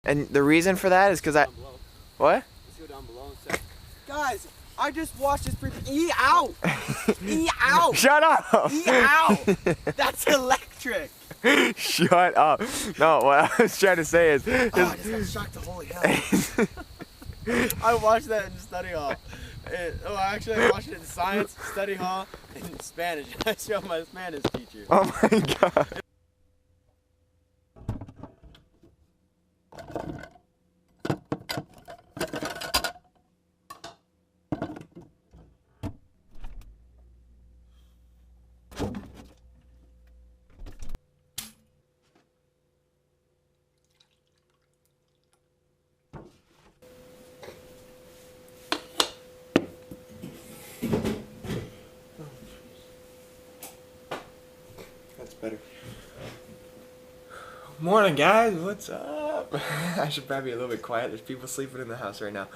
And the reason for that is because I... What? Let's go down below and say, guys, I just watched this freaking E-out! E-out! Shut up! E-out! That's electric! Shut up. No, what I was trying to say is... Oh, I just got shocked to holy hell. I watched that in study hall. Actually, I watched it in science, study hall, and in Spanish. I showed my Spanish teacher. Oh my god. That's better. Morning, guys. What's up? I should probably be a little bit quiet. There's people sleeping in the house right now.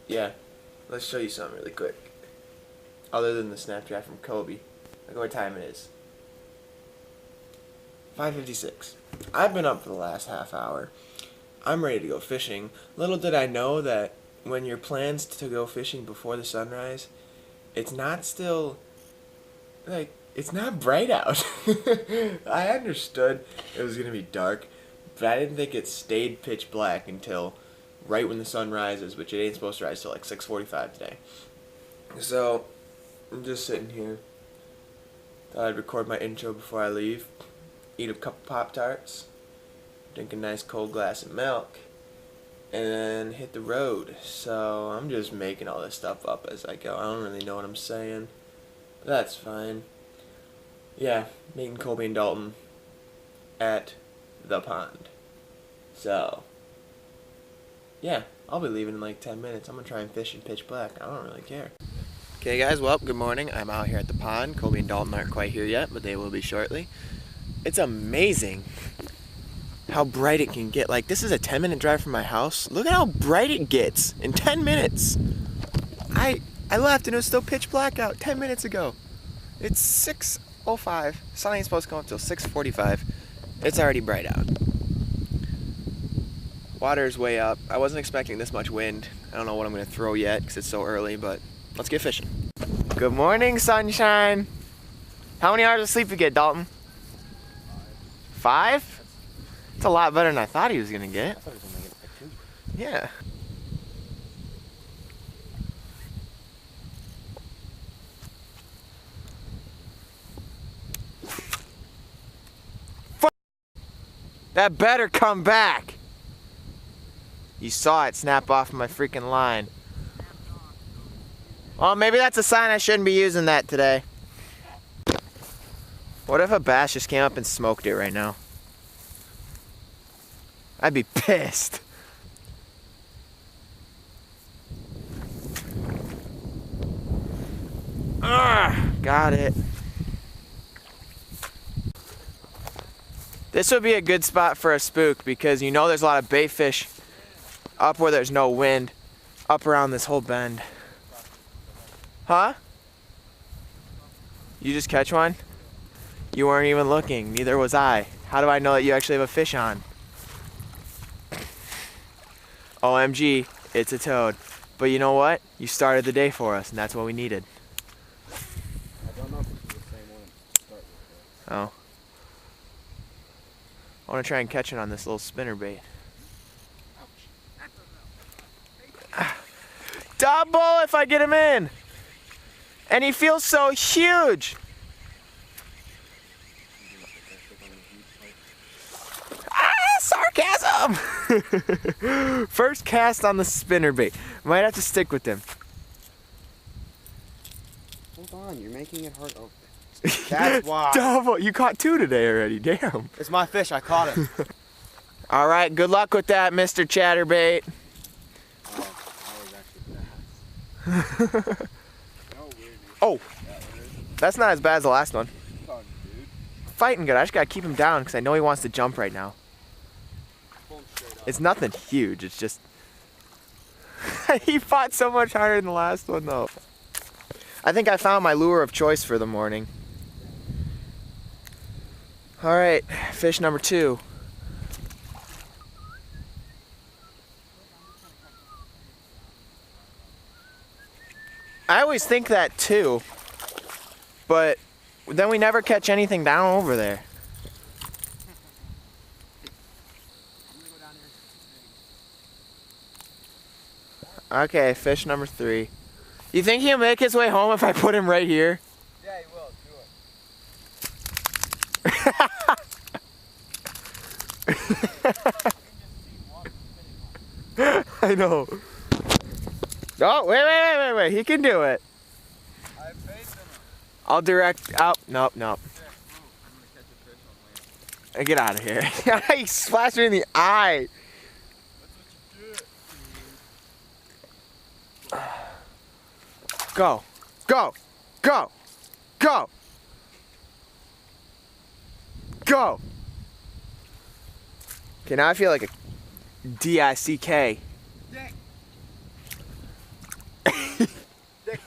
Yeah. Let's show you something really quick. Other than the Snapchat from Colby. Look what time it is. 5:56. I've been up for the last half hour. I'm ready to go fishing. Little did I know that when your plans to go fishing before the sunrise, it's not still, like, it's not bright out. I understood it was going to be dark, but I didn't think it stayed pitch black until right when the sun rises, which it ain't supposed to rise till like 6:45 today. So, I'm just sitting here. Thought I'd record my intro before I leave. Eat a couple Pop-Tarts. Drink a nice cold glass of milk. And then hit the road. So, I'm just making all this stuff up as I go. I don't really know what I'm saying. But that's fine. Yeah, meeting Colby and Dalton at the pond. So, yeah, I'll be leaving in like 10 minutes. I'm gonna try and fish in pitch black. I don't really care. Okay guys, well, good morning. I'm out here at the pond. Colby and Dalton aren't quite here yet, but they will be shortly. It's amazing how bright it can get. Like, this is a 10-minute drive from my house. Look at how bright it gets in 10 minutes. I left and it was still pitch black out 10 minutes ago. It's 6:05. Sun ain't supposed to come up till 6:45. It's already bright out. Water's way up. I wasn't expecting this much wind. I don't know what I'm gonna throw yet because it's so early, but let's get fishing. Good morning, sunshine. How many hours of sleep you get, Dalton? 5? It's a lot better than I thought he was gonna get. I thought he was going to get like 2. Yeah. That better come back. You saw it snap off my freaking line. Well, maybe that's a sign I shouldn't be using that today. What if a bass just came up and smoked it right now? I'd be pissed. Got it. This would be a good spot for a spook because you know there's a lot of bait fish up where there's no wind, up around this whole bend. Huh? You just catch one? You weren't even looking, neither was I. How do I know that you actually have a fish on? OMG, it's a toad. But you know what? You started the day for us, and that's what we needed. I don't know if it's the same one to start with. Oh. I want to try and catch it on this little spinnerbait. Double if I get him in! And he feels so huge! Sarcasm! First cast on the spinnerbait. Might have to stick with him. Hold on, you're making it hard. Oh, that's why. Double! You caught 2 today already, damn. It's my fish, I caught it. Alright, good luck with that, Mr. Chatterbait. Oh, that's not as bad as the last one. Fighting good, I just gotta keep him down because I know he wants to jump right now. It's nothing huge, it's just... He fought so much harder than the last one though. I think I found my lure of choice for the morning. Alright, fish number 2. I always think that too, but then we never catch anything down over there. Okay, fish number 3. You think he'll make his way home if I put him right here? Yeah, he will. Do it. I know. Oh, wait. He can do it. I have faith in him. I'll direct out. Nope. I'm gonna catch a fish on land. Get out of here. He splashed me in the eye. Go. Okay, now I feel like a D-I-C-K. Dick. Dick.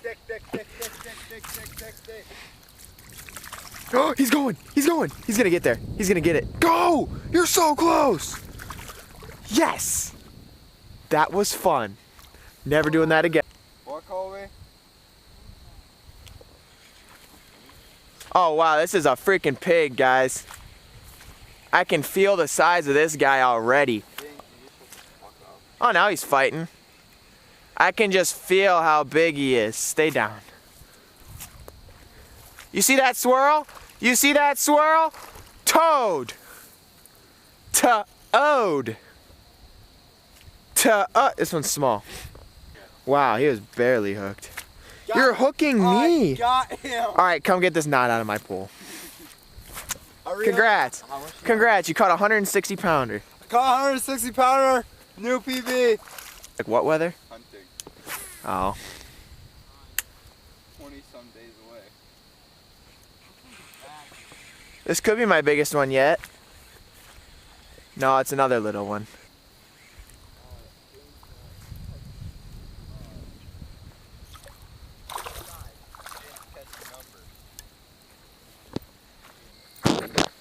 Oh, he's going. He's gonna get there. He's gonna get it. Go! You're so close. Yes. That was fun. Never doing that again. What, Colby? Oh wow, this is a freaking pig, guys. I can feel the size of this guy already. Oh, now he's fighting. I can just feel how big he is. Stay down. You see that swirl? Toad. Toad. This one's small. Wow, he was barely hooked. You're hooking me. I got him. All right, come get this knot out of my pool. Congrats. You caught a 160 pounder. I caught a 160 pounder. New PB. Like what weather? Hunting. Oh. 20 some days away. This could be my biggest one yet. No, it's another little one.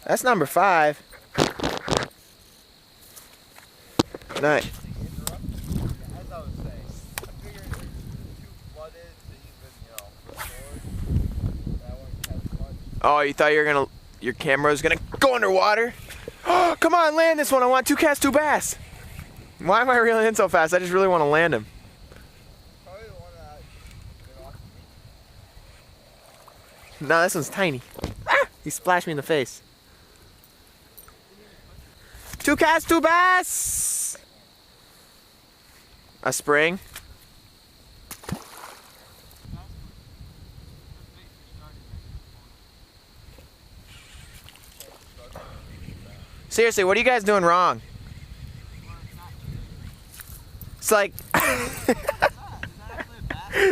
That's number 5. Nice. As I was saying, I figured it's too flooded to even, record. That one catch much. Oh, you thought your camera was gonna go underwater? Oh, come on, land this one. I want 2 cast, 2 bass. Why am I reeling in so fast? I just really want to land him. Probably the one that been off me. No, this one's tiny. Ah, he splashed me in the face. 2 cast, 2 bass. A spring. Seriously, what are you guys doing wrong? It's like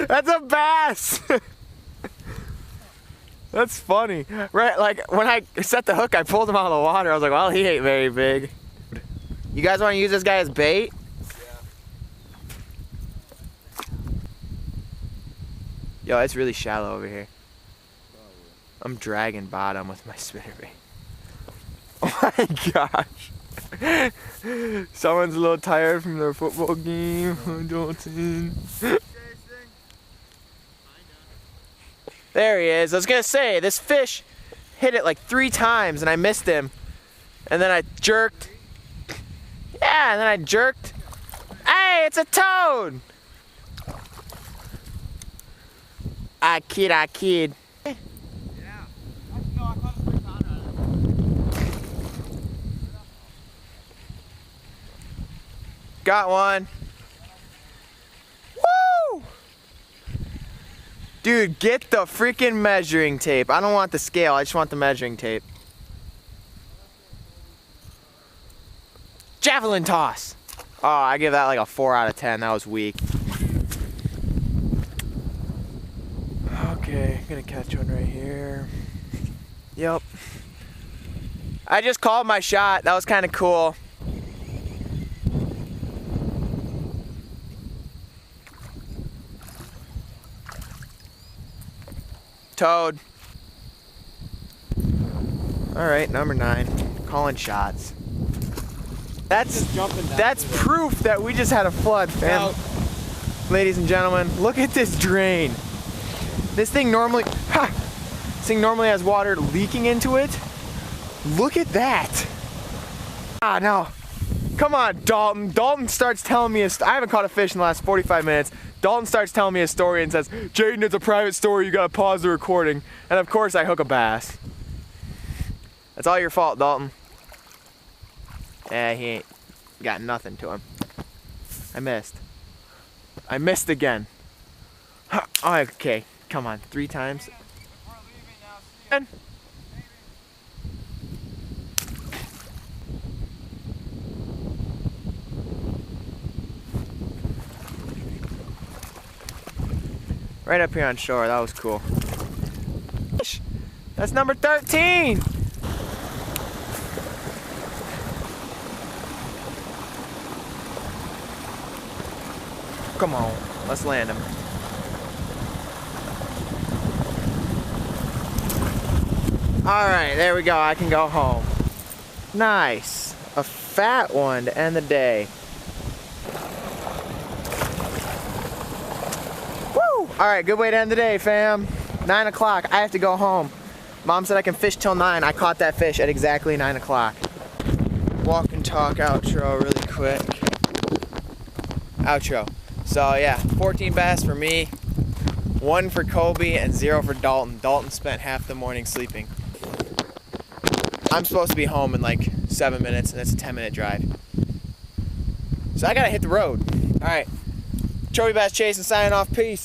that's a bass. That's funny. Right, like when I set the hook, I pulled him out of the water. I was like, well, he ain't very big. You guys want to use this guy as bait? Yo, it's really shallow over here. I'm dragging bottom with my spinnerbait. Oh my gosh. Someone's a little tired from their football game. Dalton. There he is. I was gonna say, this fish hit it like 3 times and I missed him. And then I jerked. Yeah, and then I jerked. Hey, it's a toad! I kid. Yeah. No, I caught a 3 pounder out of it. Got one. Woo! Dude, get the freaking measuring tape. I don't want the scale, I just want the measuring tape. Javelin toss. Oh, I give that like a 4 out of 10. That was weak. Okay, I'm gonna catch one right here. Yep. I just called my shot. That was kind of cool. Toad. All right, number 9. Calling shots. That's proof that we just had a flood, fam. Ladies and gentlemen, look at this drain. This thing normally, this thing normally has water leaking into it. Look at that. Ah, no. Come on, Dalton. Dalton starts telling me I haven't caught a fish in the last 45 minutes. Dalton starts telling me a story and says, Jaden, it's a private story, you gotta pause the recording. And of course I hook a bass. That's all your fault, Dalton. Yeah, he ain't got nothing to him. I missed. I missed again. Okay, come on, 3 times. And right up here on shore, that was cool. That's number 13! Come on, let's land him. Alright, there we go, I can go home. Nice. A fat one to end the day. Woo! Alright, good way to end the day, fam. 9 o'clock, I have to go home. Mom said I can fish till 9. I caught that fish at exactly 9 o'clock. Walk and talk outro really quick. Outro. So yeah, 14 bass for me, 1 for Colby, and 0 for Dalton. Dalton spent half the morning sleeping. I'm supposed to be home in like 7 minutes, and it's a 10-minute drive. So I gotta hit the road. All right, Trophy Bass Chasing signing off. Peace.